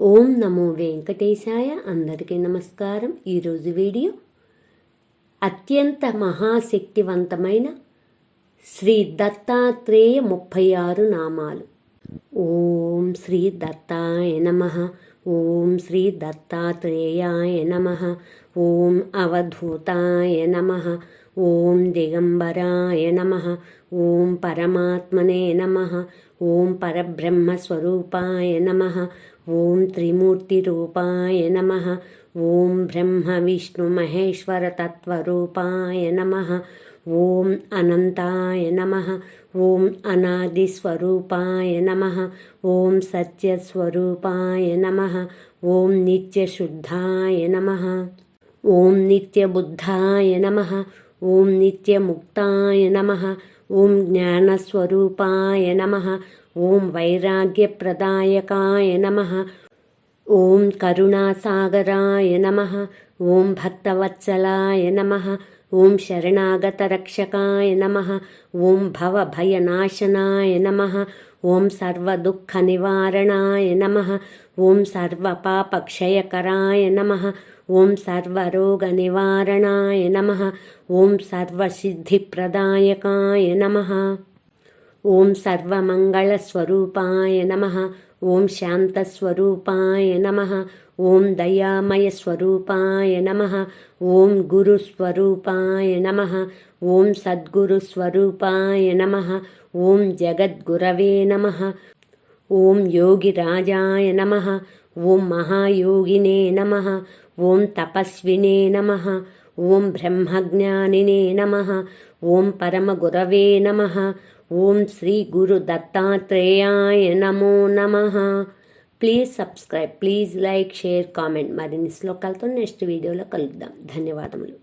ఓం నమో వెంకటేశాయ. అందరికీ నమస్కారం. ఈరోజు వీడియో అత్యంత మహాశక్తివంతమైన శ్రీ దత్తాత్రేయ 36 నామాలు. ఓం శ్రీ దత్తాయ నమః. ఓం శ్రీ దత్తాత్రేయాయ నమః. ఓం అవధూతాయ నమః. ఓం దిగంబరాయ నమః. ఓం పరమాత్మనే నమః. ఓం పరబ్రహ్మస్వరూపాయ నమః. ఓం త్రిమూర్తిరూపాయ నమః. ఓం బ్రహ్మ విష్ణు మహేశ్వర తత్వరూపాయ నమః. ఓం అనంతాయ నమః. ఓం అనాదిస్వరూపాయ నమః. ఓం సత్యస్వరూపాయ నమః. ఓం నిత్యశుద్ధాయ నమః. ఓం నిత్యబుద్ధాయ నమః. ఓం నిత్యముక్తాయ నమః. ఓం జ్ఞానస్వరూపాయ నమః. ఓం వైరాగ్యప్రదాయకాయ నమః. ఓం కరుణాసాగరాయ నమః. ఓం భక్తవత్సలాయ నమః. ఓం శరణాగతరక్షకాయ నమః. ఓం భవభయనాశనాయ నమః. ఓం సర్వదుఃఖనివారణాయ నమః. ఓం సర్వపాపక్షయకరాయ నమః. ఓం సర్వరోగనివారణాయ నమః. ఓం సర్వసిద్ధిప్రదాయకాయ నమః. ఓం సర్వమంగళస్వరూపాయ నమః. ఓం శాంతస్వరూపాయ నమః. ఓం దయామయస్వరూపాయ నమః. ఓం గురుస్వరూపాయ నమః. ఓం సద్గురుస్వరూపాయ నమః. ఓం జగద్గురవే నమః. ఓం యోగిరాజాయ నమః. ఓం మహాయోగినే నమః. ఓం తపస్వినే నమః. ఓం బ్రహ్మజ్ఞానినే నమః. ఓం పరమగురవే నమః. ఓం శ్రీ గురు దత్తాత్రేయాయ నమో నమః. Please subscribe, please like, share, comment. మరిన్ని శ్లోకాలతో నెక్స్ట్ వీడియోలో కలుద్దాం. ధన్యవాదములు.